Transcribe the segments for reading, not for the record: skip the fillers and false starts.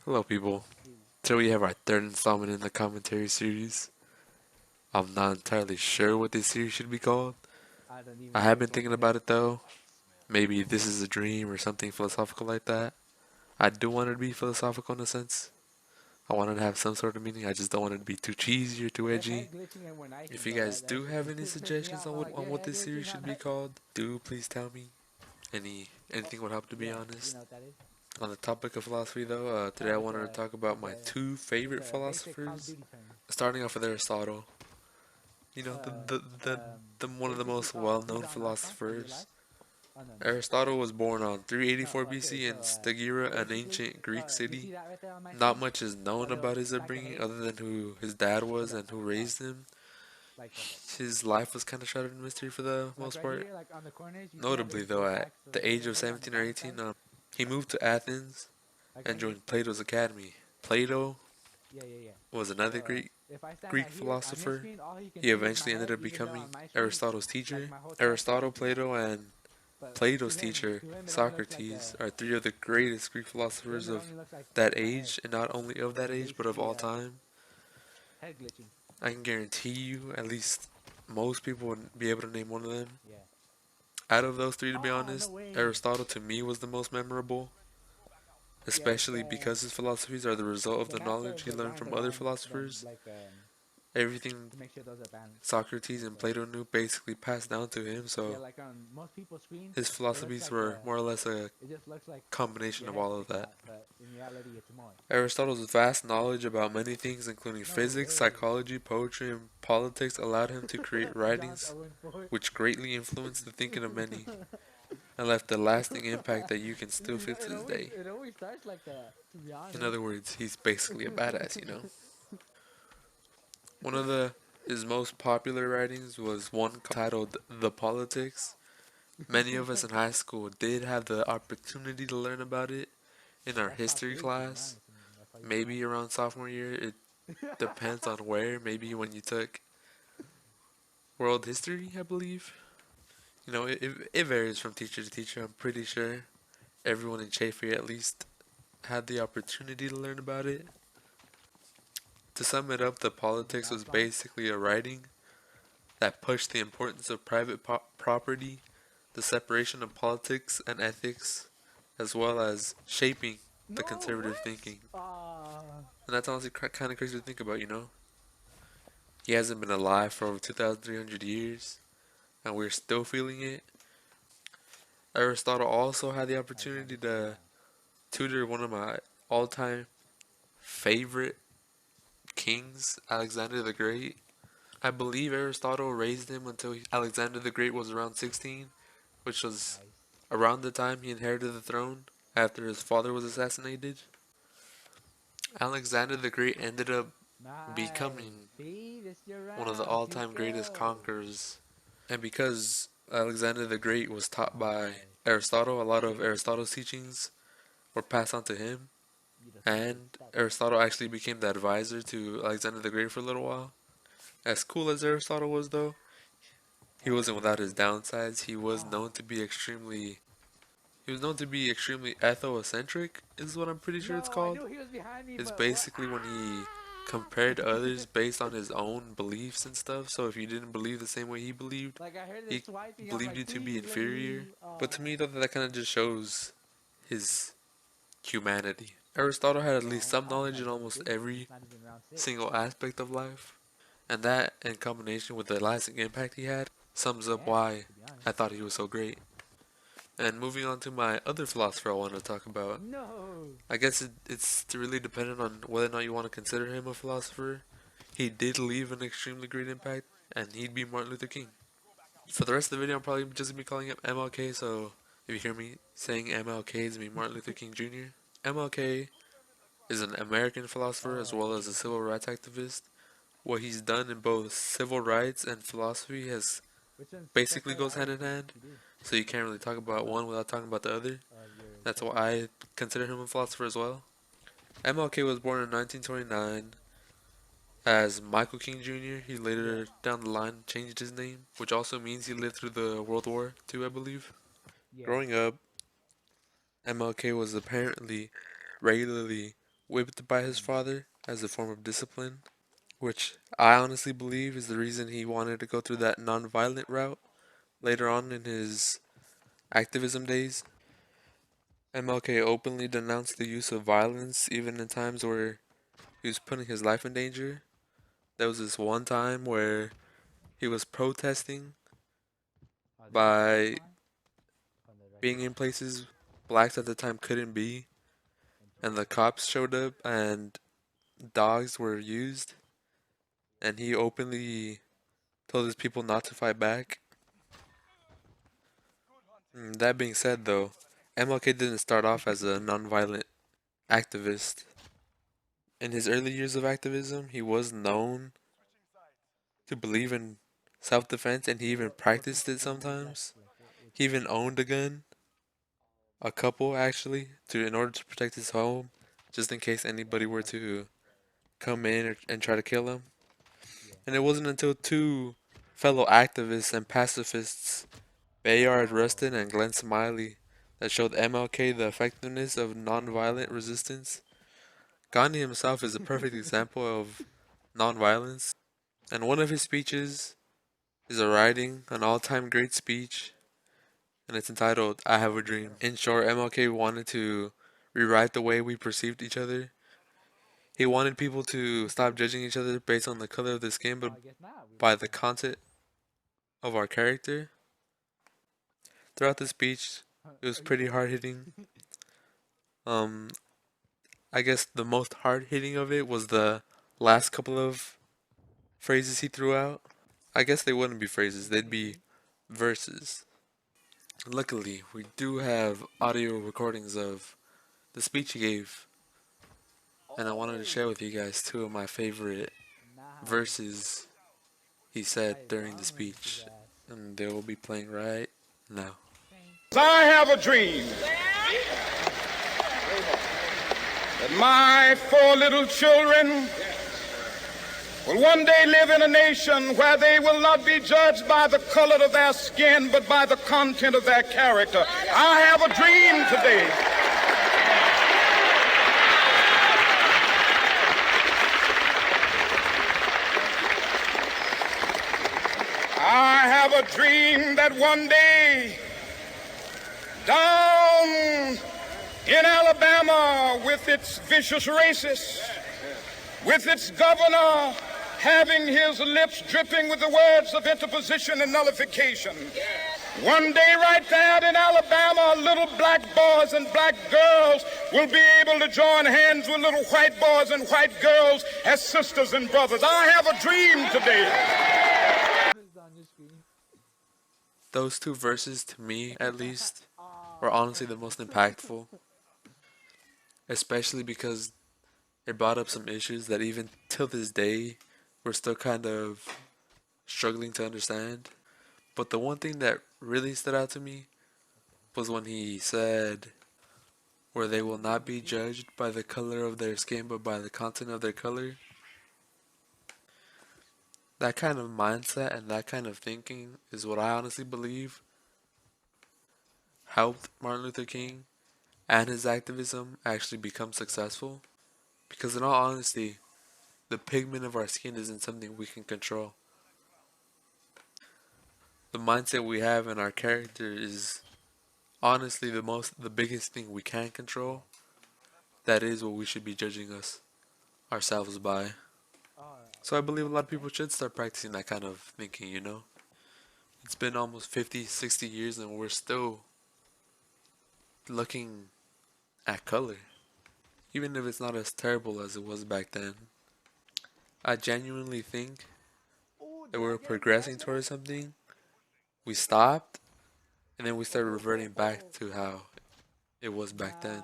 Hello, people. Today we have our third installment in the commentary series. I'm not entirely sure what this series should be called. I have been thinking about it though. Maybe this is a dream or something philosophical like that. I do want it to be philosophical in a sense. I want it to have some sort of meaning. I just don't want it to be too cheesy or too edgy. If you guys do have any suggestions on what this series should be called, do please tell me. Anything would help, to be honest. On the topic of philosophy though, today I wanted to talk about my two favorite philosophers. Starting off with Aristotle, the one of the most well-known philosophers. Aristotle was born on 384 BC in Stagira, an ancient Greek city. Not much is known about his upbringing other than who his dad was and who raised him. His life was kind of shrouded in mystery for the most part. Notably, though, at the age of 17 or 18, he moved to Athens and joined Plato's academy. Plato was another Greek philosopher. He eventually ended up becoming Aristotle's teacher. Aristotle, Plato, and Plato's teacher, Socrates, are three of the greatest Greek philosophers of that age, and not only of that age, but of all time. I can guarantee you, at least most people would be able to name one of them. Out of those three, to be honest, Aristotle to me was the most memorable, especially because his philosophies are the result of the knowledge he learned from other philosophers. Everything Socrates and Plato knew basically passed down to him, so his philosophies were more or less a combination of all of that. Aristotle's vast knowledge about many things, including physics, psychology, poetry, and politics, allowed him to create writings which greatly influenced the thinking of many and left a lasting impact that you can still feel to this day. In other words, he's basically a badass. One of his most popular writings was one titled The Politics. Many of us in high school did have the opportunity to learn about it in our history class, maybe around sophomore year. It depends on where, maybe when you took world history, I believe. It varies from teacher to teacher. I'm pretty sure everyone in Chaffey at least had the opportunity to learn about it. To sum it up, The Politics was basically a writing that pushed the importance of private property, the separation of politics and ethics, as well as shaping the conservative thinking. And that's honestly kind of crazy to think about. He hasn't been alive for over 2,300 years, and we're still feeling it. Aristotle also had the opportunity to tutor one of my all-time favorite kings, Alexander the Great. I believe Aristotle raised him until Alexander the Great was around 16, which was around the time he inherited the throne after his father was assassinated. Alexander the Great ended up becoming one of the all-time greatest conquerors. And because Alexander the Great was taught by Aristotle, a lot of Aristotle's teachings were passed on to him. And Aristotle actually became the advisor to Alexander the Great for a little while. As cool as Aristotle was, though, he wasn't without his downsides. He was known to be extremely ethocentric, is what I'm pretty sure it's called. It's basically when he compared others based on his own beliefs and stuff. So if you didn't believe the same way he he believed you to be inferior. But to me, though, that kind of just shows his humanity. Aristotle had at least some knowledge in almost every single aspect of life, and that, in combination with the lasting impact he had, sums up why I thought he was so great. And moving on to my other philosopher I want to talk about, I guess it's really dependent on whether or not you want to consider him a philosopher. He did leave an extremely great impact, and he'd be Martin Luther King. For the rest of the video, I'm probably just going to be calling him MLK, so if you hear me saying MLK, it's me Martin Luther King Jr. MLK is an American philosopher as well as a civil rights activist. What he's done in both civil rights and philosophy has basically goes hand in hand, so you can't really talk about one without talking about the other. That's why I consider him a philosopher as well. MLK was born in 1929 as Michael King Jr. He later down the line changed his name, which also means he lived through the World War II, I believe. Growing up, MLK was apparently regularly whipped by his father as a form of discipline, which I honestly believe is the reason he wanted to go through that non-violent route later on in his activism days. MLK openly denounced the use of violence even in times where he was putting his life in danger. There was this one time where he was protesting by being in places blacks at the time couldn't be, and the cops showed up and dogs were used, and he openly told his people not to fight back. That being said, though, MLK didn't start off as a nonviolent activist. In his early years of activism, he was known to believe in self-defense, and he even practiced it sometimes. He even owned a gun, a couple actually, to in order to protect his home, just in case anybody were to come in and try to kill him. And it wasn't until two fellow activists and pacifists, Bayard Rustin and Glenn Smiley, that showed MLK the effectiveness of nonviolent resistance. Gandhi himself is a perfect example of nonviolence, and one of his speeches is a writing, an all-time great speech, and it's entitled "I Have a Dream." In short, MLK wanted to rewrite the way we perceived each other. He wanted people to stop judging each other based on the color of their skin, but by the content of our character. Throughout the speech, it was pretty hard hitting. Um, I guess the most hard hitting of it was the last couple of phrases he threw out. I guess they wouldn't be phrases, they'd be verses. Luckily, we do have audio recordings of the speech he gave, and I wanted to share with you guys two of my favorite verses he said during the speech, and they will be playing right now. I have a dream that my four little children will one day live in a nation where they will not be judged by the color of their skin, but by the content of their character. I have a dream today. I have a dream that one day down in Alabama, with its vicious racists, with its governor having his lips dripping with the words of interposition and nullification. One day right there in Alabama, little black boys and black girls will be able to join hands with little white boys and white girls as sisters and brothers. I have a dream today. Those two verses, to me at least, were honestly the most impactful, especially because it brought up some issues that even till this day we're still kind of struggling to understand. But the one thing that really stood out to me was when he said, where they will not be judged by the color of their skin but by the content of their color. That kind of mindset and that kind of thinking is what I honestly believe helped Martin Luther King and his activism actually become successful. Because in all honesty, the pigment of our skin isn't something we can control. The mindset we have in our character is honestly the biggest thing we can control. That is what we should be judging ourselves by. So I believe a lot of people should start practicing that kind of thinking, you know? It's been almost 50, 60 years and we're still looking at color. Even if it's not as terrible as it was back then. I genuinely think that we're progressing towards something. We stopped, and then we started reverting back to how it was back then.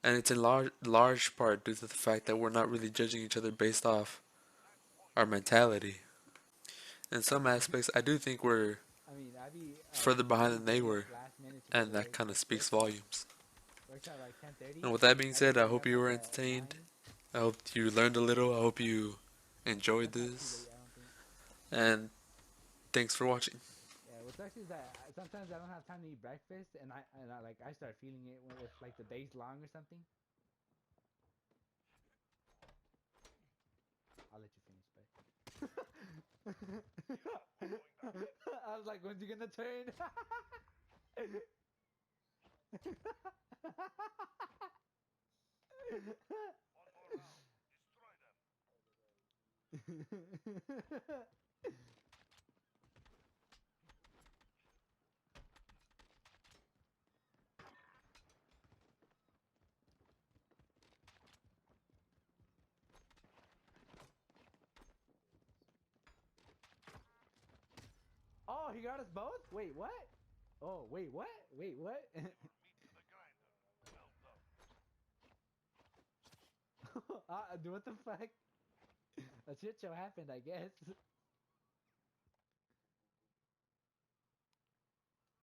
And it's in large part due to the fact that we're not really judging each other based off our mentality. In some aspects, I do think we're further behind than they were, and that kind of speaks volumes. And with that being said, I hope you were entertained. I hope you learned a little. I hope you enjoyed this. And thanks for watching. Yeah, what's actually is that sometimes I don't have time to eat breakfast, and I start feeling it when it's like the day's long or something. I was like, when's he gonna turn? Oh, he got us both? Wait, what? Oh, wait, what? Wait, what? What the fuck? A shit show happened, I guess.